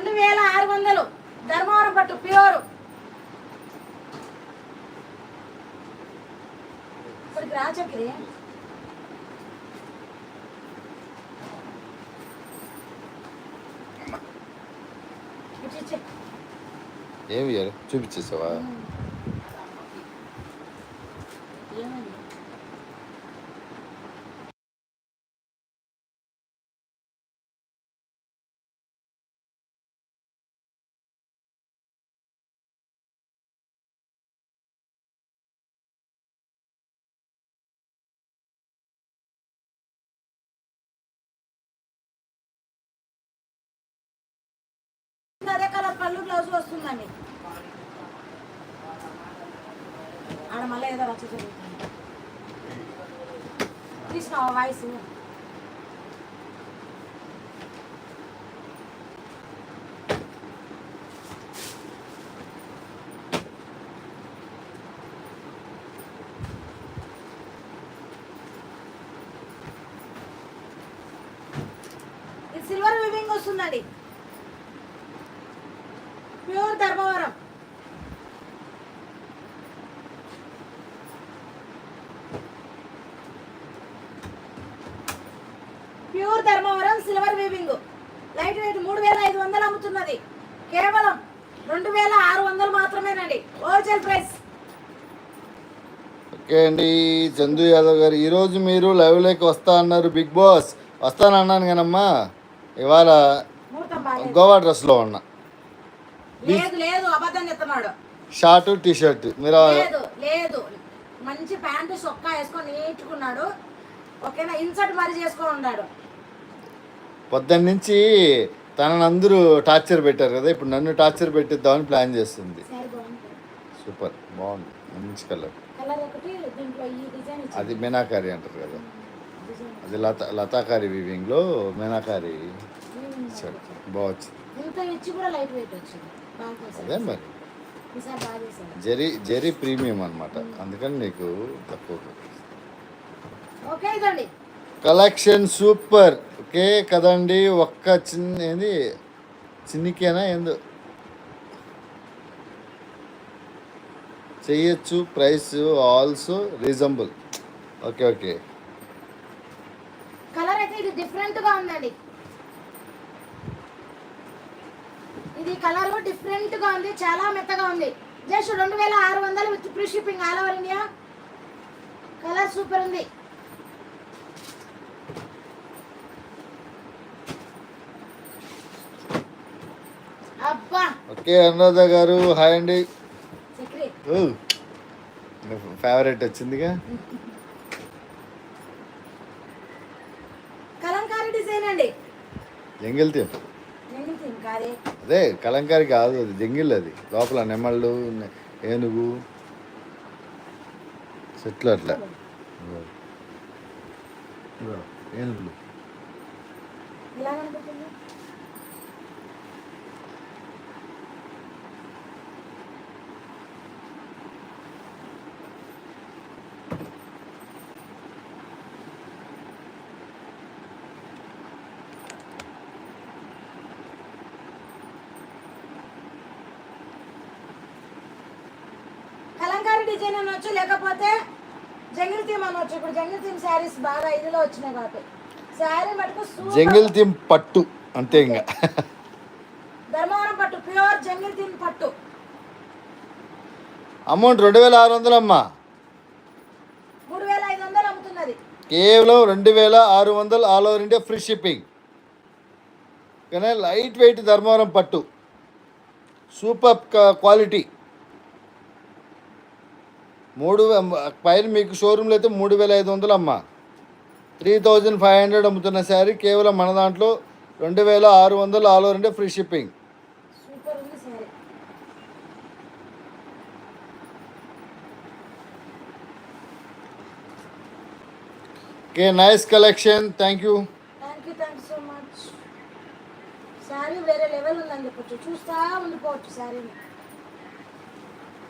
2600 ధర్మవరం పట్టు ప్యూర్. ఇప్పటికి రాచక్రి ఏమి చూపించేసావా? అదే కలర్ పళ్ళు బ్లౌజ్ వస్తుందండి. ఆడ మళ్ళీ ఏదో రచ్చ జరుగుతుంది. తీసినావా వాయిస్? ఇది సిల్వర్ వివింగ్ వస్తుందండి, pure Dharmavaram. Pure Dharmavaram silver weaving, light weight. 3500 అమ్ముతున్నది, కేవలం 2600 మాత్రమేనండి, హోల్సేల్ ప్రైస్. ఓకే అండి, చందు యాదవ్ గారు ఈరోజు మీరు లైవ్లోకి వస్తా అన్నారు. బిగ్ బాస్ వస్తానన్నాను కానమ్మా, ఇవాళ గోవా డ్రెస్లో ఉన్నా. లేదు అబద్ధం చెప్తున్నాడు. షార్ట్ టీ షర్ట్ మీరు లేదు మంచి ప్యాంటు సొక్కా వేసుకొని నీట్టుకున్నాడు. ఓకేనా, ఇన్సర్ట్ మరి చేసుకొని ఉన్నాడు. పొద్దున్న నుంచి తనని అందరూ టార్చర్ పెట్టారు కదా, ఇప్పుడు నన్ను టార్చర్ పెట్టిద్దామని ప్లాన్ చేస్తుంది. సూపర్ బాగుంది, మంచి కలర్. అది మీనాకారి అంటారు కదా, అది లతాకారి వీవింగ్లో మీనాకారి బాగుంది. అదే మరి జెరీ ప్రీమియం అనమాట, అందుకని నీకు తక్కువ. Collection super. ఓకే కదండి, ఒక్క ఏంది చిన్నికేనా ఏందో చెయ్యొచ్చు, price also reasonable. Okay colour అయితే ఇది డిఫరెంట్ గా ఉందండి, ఇది కలర్ డిఫరెంట్ గా ఉంది, చాలా మెత్తగా ఉంది. Just 2600 with free shipping all over India. Colour super ఉంది. అబ్బా ఓకే అనురాధ గారు హాయ్ అండి. ఫేవరెట్ వచ్చిందిగా. కలంకారీ డిజైన్ అండి, జంగిల్ థీమ్. అదే కలంకారీ కాదు, అది జంగిల్. అది లోపల నెమళ్ళు ఏనుగు చెట్లు అట్లా ఏనుగులు. డిజైన్ అనొచ్చు, లేకపోతే జంగిల్ థీమ్ అనొచ్చు. ఇప్పుడు జంగిల్ థీమ్ శారీస్ బాగా ఇదిలో వచ్చినాయి కాబట్టి శారీ మటుకు జంగిల్ థీమ్ పట్టు అంతే. ఇంకా ధర్మవరం పట్టు ప్యూర్ జంగిల్ థీమ్ పట్టు. అమౌంట్ 2600 అమ్మా, 3500 అమ్ముతున్నది, కేవలం 2600 all over India free shipping. కానీ లైట్ వెయిట్ ధర్మవరం పట్టు, సూపర్ క్వాలిటీ. పైన మీకు షోరూమ్లో అయితే 3500 అమ్మా, 3500 అమ్ముతున్న శారీ కేవలం మన దాంట్లో 2600 all over India free shipping. Okay nice collection, thank you so much. Sari వేరే లెవెల్ ఉందని చెప్పొచ్చు, చూస్తా ఉండిపోవచ్చు శారీని.